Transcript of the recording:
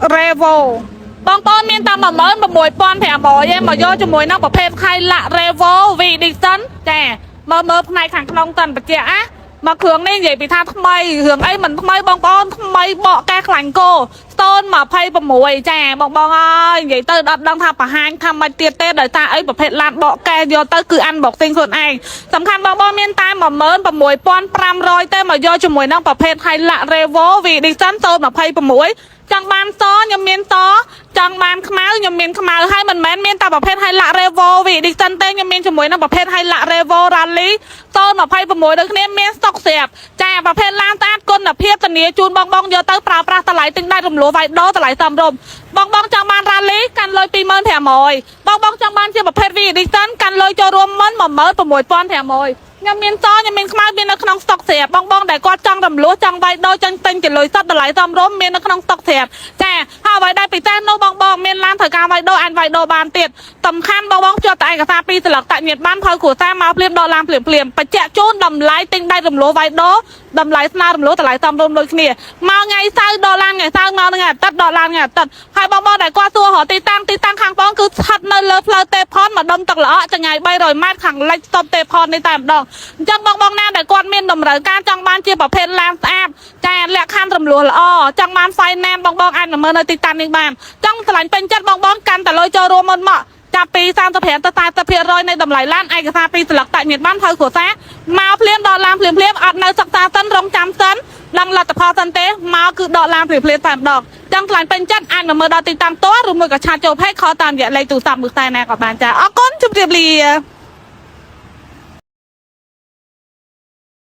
Revo បងប្អូនមានតាម16000ឯងមកយកជាមួយនឹងប្រភេទខៃឡាក់ Revo V Edition ចាមើលផ្នែកខាងក្នុងតាន់បច្ចៈមកគ្រឿងនេះនិយាយពីថាថ្មីរឿងអីមិនថ្មីបងប្អូនថ្មីបកកែខ្លាញ់គោ Stone 26ចាបងអើយនិយាយទៅដល់ដឹងថាបង្ហាញថាមិនទៀតទេដោយសារអីប្រភេទឡានបកកែយកទៅគឺ unboxing ខ្លួនឯងសំខាន់បងប្អូនមានតែ16500ទេមកយកជាមួយនឹងប្រភេទ Hilux Revo V Edition Stone 26ចង់បានសខ្ញុំមានសចង់បានខ្មៅខ្ញុំមានខ្មៅហើយមិនមែនមានតែប្រភេទ Hilux Revo V Edition ទេខ្ញុំមានជាមួយនឹងប្រភេទ Hilux Revo Rally Stone 26ដូចគ្នាមានស្តុកស្រាប់ចាប្រភេទឡានស្អាតគុណភាពធានាជូនបងយកទៅប្រើប្រាស់តម្លៃទិញដាច់រំលោះវាយដោតម្លៃសមរម្យបងចង់បាន Rally កាន់លុយ25000បងចង់បានជាប្រភេទ V Edition កាន់លុយចូលរួមមិន16500ខ្ញុំមានសខ្ញុំមានខ្មៅមាននៅក្នុងស្តុកស្រាប់បងដែលគាត់ចង់រំលោះចង់វាយដោចង់ទិញជាលុយសុទ្ធតម្លៃសមរម្យមាននៅក្នុងស្តុកស្រាប់ចាហើយអ្វីដែលពិសេសនោះបងមានឡានត្រូវការវាយដោអាចវាយដោបានទៀតសំខាន់បងជាប់តែឯកសារ2ស្លឹកតាក់ញាតបានផៅគ្រួសារមកភ្លាមដកឡានភ្លាមបញ្ជាក់ជូនតម្លៃទិញដាច់រំលោះវាយដោតម្លៃស្នើរំលោះតម្លៃសមរម្យដូចគ្នាមកថ្ងៃសៅរ៍ដកឡានថ្ងៃសៅរ៍មកថ្ងៃអាទិត្យដកឡានថ្ងៃអាទិត្យហើយបងដែលគាត់សួររកទីតាំងខាងបងគឺស្ថិតនៅលើផ្លូវទេផនមកដុំទឹកល្អចម្ងាយ300ម៉ែត្រខាងលិចស្តុបទេផននេះតែម្ដងអញ្ចឹងបងណាដែលគាត់មានតម្រូវការចង់បានជាប្រភេទឡានស្អាតចាលក្ខខណ្ឌរំលោះល្អចង់បាន finance បងអាចមើលនៅទីតាំងនេះបានចង់ឆ្លាញ់ពេញចិត្តបងកាន់តែលុយចូលរួមមុនមកចាប់ពី35ទៅ40%នៃតម្លៃឡានឯកសារ2ស្លឹកតាក់ញាតបានផៅគ្រួសារមកភ្លាមដកឡានភ្លាមអត់នៅសិក្សាសិនរងចាំសិនដឹងលទ្ធផលសិនទេមកគឺដកឡានភ្លាមតែម្ដងចង់ឆ្លាញ់ពេញចិត្តអាចមើលដល់ទីតាំងផ្ទាល់ឬមួយក៏ឆាតចូល page ខលតាមរយៈលេខទូរស័ព្ទមើលតែណាក៏បានចាអរគុណជម្រាបលា